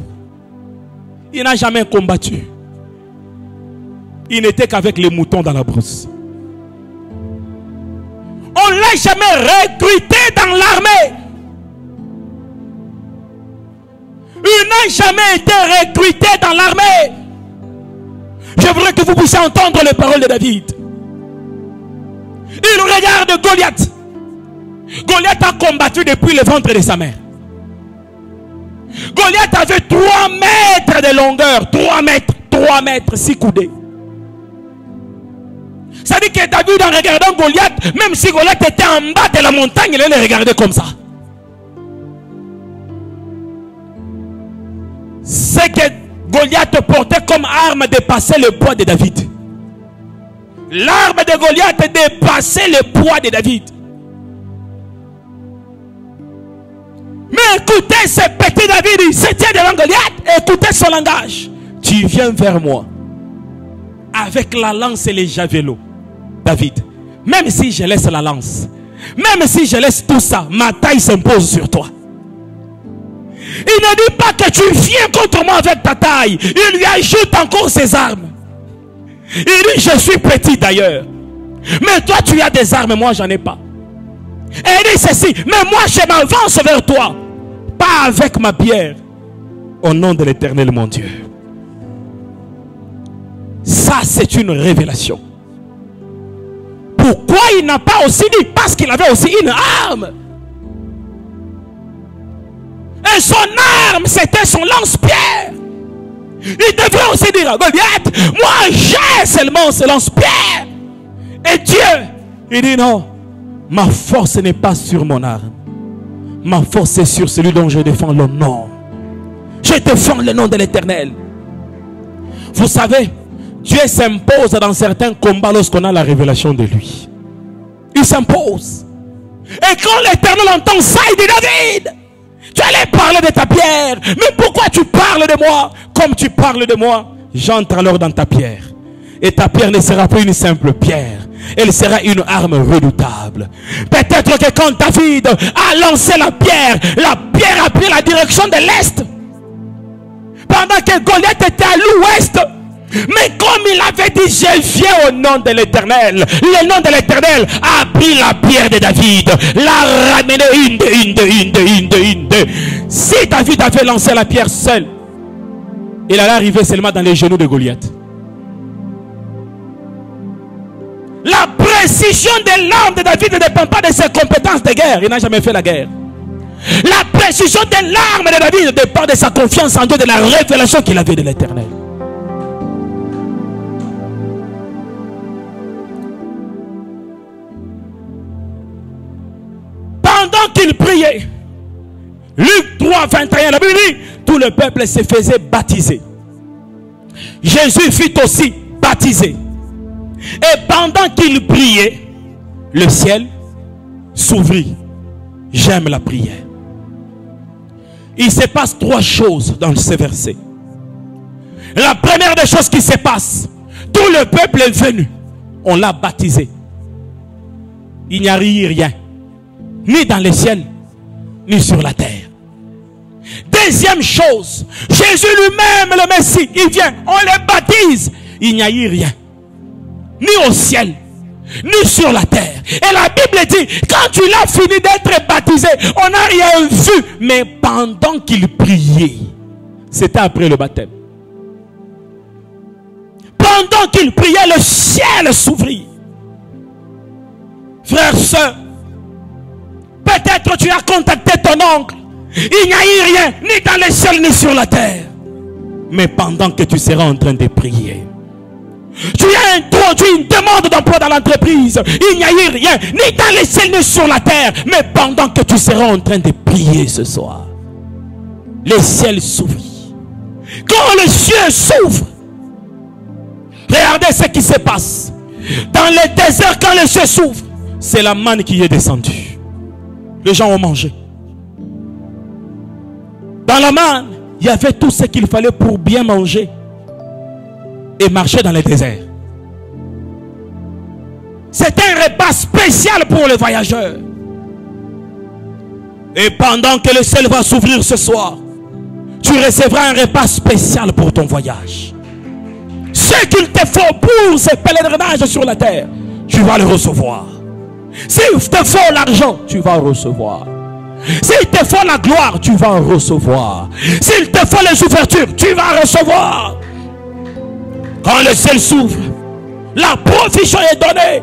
Il n'a jamais combattu. Il n'était qu'avec les moutons dans la brousse. On ne l'a jamais recruté dans l'armée. Il n'a jamais été recruté dans l'armée. Je voudrais que vous puissiez entendre les paroles de David. Il regarde Goliath. Goliath a combattu depuis le ventre de sa mère. Goliath avait 3 mètres de longueur. 3 mètres, 6 coudées. Ça dit que David, en regardant Goliath, même si Goliath était en bas de la montagne, il le regardait comme ça. C'est que Goliath portait comme arme dépasser le poids de David. L'arme de Goliath dépassait le poids de David. Mais écoutez ce petit David, il se tient devant Goliath, écoutez son langage. Tu viens vers moi avec la lance et les javelots, David. Même si je laisse la lance, même si je laisse tout ça, ma taille s'impose sur toi. Il ne dit pas que tu viens contre moi avec ta taille. Il lui ajoute encore ses armes. Il dit, je suis petit d'ailleurs. Mais toi tu as des armes, moi j'en ai pas. Et il dit ceci, mais moi je m'avance vers toi, pas avec ma pierre, au nom de l'Éternel mon Dieu. Ça c'est une révélation. Pourquoi il n'a pas aussi dit? Parce qu'il avait aussi une arme. Et son arme c'était son lance-pierre. Il devrait aussi dire à Goliath, moi j'ai seulement ce lance-pierre. Et Dieu, il dit non, ma force n'est pas sur mon arme. Ma force est sur celui dont je défends le nom. Je défends le nom de l'Éternel. Vous savez, Dieu s'impose dans certains combats lorsqu'on a la révélation de lui. Il s'impose. Et quand l'Éternel entend ça, il dit David, tu allais parler de ta pierre, mais pourquoi tu parles de moi? Comme tu parles de moi, j'entre alors dans ta pierre. Et ta pierre ne sera pas une simple pierre, elle sera une arme redoutable. Peut-être que quand David a lancé la pierre a pris la direction de l'Est. Pendant que Goliath était à l'Ouest. Mais comme il avait dit, je viens au nom de l'Éternel. Le nom de l'Éternel a pris la pierre de David, l'a ramené une. Si David avait lancé la pierre seul, il allait arriver seulement dans les genoux de Goliath. La précision de l'arme de David ne dépend pas de ses compétences de guerre. Il n'a jamais fait la guerre. La précision de l'arme de David dépend de sa confiance en Dieu, de la révélation qu'il avait de l'Éternel. Pendant qu'il priait, Luc 3, 21, la Bible dit, tout le peuple se faisait baptiser. Jésus fut aussi baptisé. Et pendant qu'il priait, le ciel s'ouvrit. J'aime la prière. Il se passe trois choses dans ce verset. La première des choses qui se passe, tout le peuple est venu. On l'a baptisé. Il n'y a rien. Ni dans le ciel, ni sur la terre. Deuxième chose, Jésus lui-même, le Messie, il vient, on le baptise. Il n'y a eu rien. Ni au ciel, ni sur la terre. Et la Bible dit, quand tu l'as fini d'être baptisé, on n'a rien vu. Mais pendant qu'il priait, c'était après le baptême. Pendant qu'il priait, le ciel s'ouvrit. Frères, sœurs, peut-être tu as contacté ton oncle. Il n'y a eu rien, ni dans le ciel, ni sur la terre. Mais pendant que tu seras en train de prier, tu as introduit une demande d'emploi dans l'entreprise. Il n'y a eu rien, ni dans le ciel, ni sur la terre. Mais pendant que tu seras en train de prier ce soir, le ciel s'ouvre. Quand le ciel s'ouvre, regardez ce qui se passe. Dans le désert, quand le ciel s'ouvre, c'est la manne qui est descendue. Les gens ont mangé. Dans la manne, il y avait tout ce qu'il fallait pour bien manger et marcher dans le désert. C'est un repas spécial pour les voyageurs. Et pendant que le ciel va s'ouvrir ce soir, tu recevras un repas spécial pour ton voyage. Ce qu'il te faut pour ce pèlerinage sur la terre, tu vas le recevoir. S'il te faut l'argent, tu vas recevoir. S'il te faut la gloire, tu vas recevoir. S'il te faut les ouvertures, tu vas recevoir. Quand le ciel s'ouvre, la provision est donnée.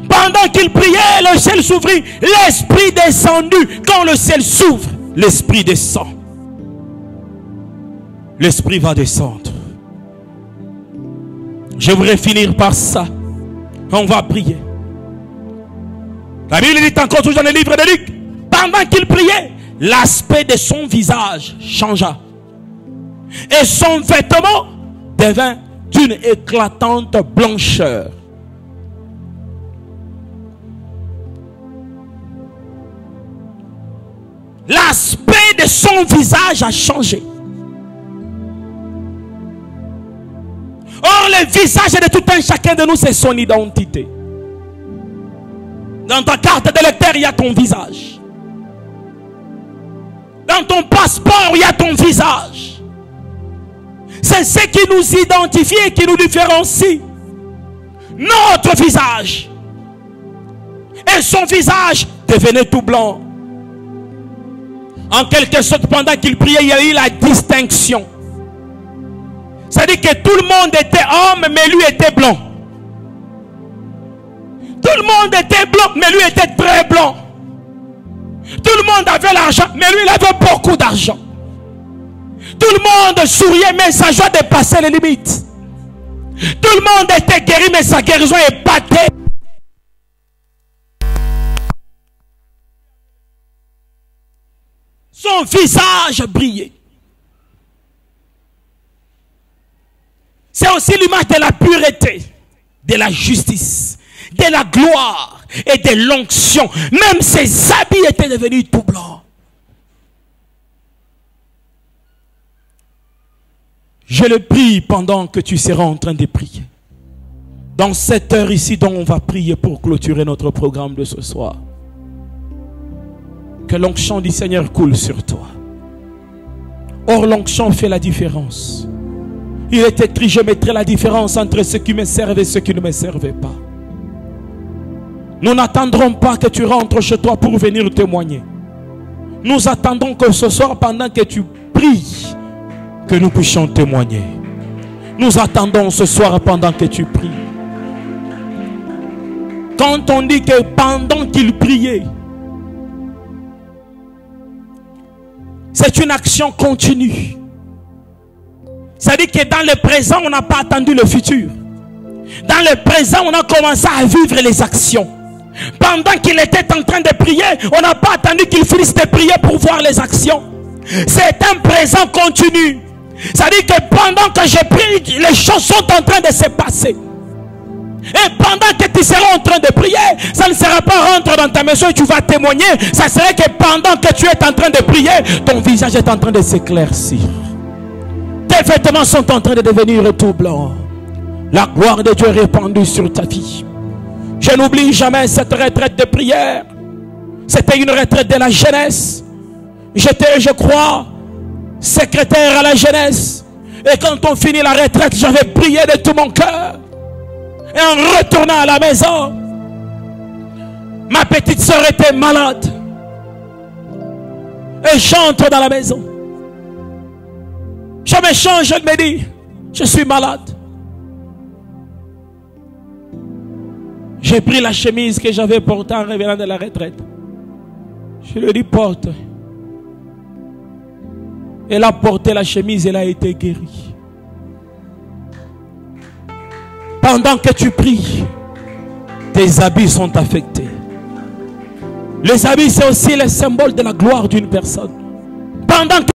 Pendant qu'il priait, le ciel s'ouvrit. L'esprit descendu. Quand le ciel s'ouvre, l'esprit descend. L'esprit va descendre. Je voudrais finir par ça. On va prier. La Bible dit encore toujours dans le livre de Luc. Pendant qu'il priait, l'aspect de son visage changea. Et son vêtement devint d'une éclatante blancheur. L'aspect de son visage a changé. Or, le visage de tout un chacun de nous, c'est son identité. Dans ta carte d'électeur, il y a ton visage. Dans ton passeport, il y a ton visage. C'est ce qui nous identifie et qui nous différencie. Notre visage. Et son visage devenait tout blanc. En quelque sorte, pendant qu'il priait, il y a eu la distinction. C'est-à-dire que tout le monde était homme, mais lui était blanc. Tout le monde était blanc, mais lui était très blanc. Tout le monde avait l'argent, mais lui il avait beaucoup d'argent. Tout le monde souriait, mais sa joie dépassait les limites. Tout le monde était guéri, mais sa guérison épatait. Son visage brillait. C'est aussi l'image de la pureté, de la justice, de la gloire et de l'onction. Même ses habits étaient devenus tout blancs. Je le prie pendant que tu seras en train de prier. Dans cette heure ici dont on va prier pour clôturer notre programme de ce soir. Que l'onction du Seigneur coule sur toi. Or l'onction fait la différence. Il est écrit, je mettrai la différence entre ceux qui me servent et ceux qui ne me servaient pas. Nous n'attendrons pas que tu rentres chez toi pour venir témoigner. Nous attendons que ce soir, pendant que tu pries, que nous puissions témoigner. Nous attendons ce soir pendant que tu pries. Quand on dit que pendant qu'il priait, c'est une action continue. C'est-à-dire que dans le présent, on n'a pas attendu le futur. Dans le présent, on a commencé à vivre les actions. Pendant qu'il était en train de prier, on n'a pas attendu qu'il finisse de prier pour voir les actions. C'est un présent continu. C'est-à-dire que pendant que je prie, les choses sont en train de se passer. Et pendant que tu seras en train de prier, ça ne sera pas rentre dans ta maison et tu vas témoigner. Ça serait que pendant que tu es en train de prier, ton visage est en train de s'éclaircir. Tes vêtements sont en train de devenir tout blancs. La gloire de Dieu est répandue sur ta vie. Je n'oublie jamais cette retraite de prière. C'était une retraite de la jeunesse. J'étais, je crois, secrétaire à la jeunesse. Et quand on finit la retraite, j'avais prié de tout mon cœur. Et en retournant à la maison, ma petite soeur était malade. Et j'entre dans la maison. Je me change, elle me dit, je suis malade. J'ai pris la chemise que j'avais portée en revenant de la retraite. Je lui ai dit, porte. Elle a porté la chemise, elle a été guérie. Pendant que tu pries, tes habits sont affectés. Les habits, c'est aussi le symbole de la gloire d'une personne. Pendant que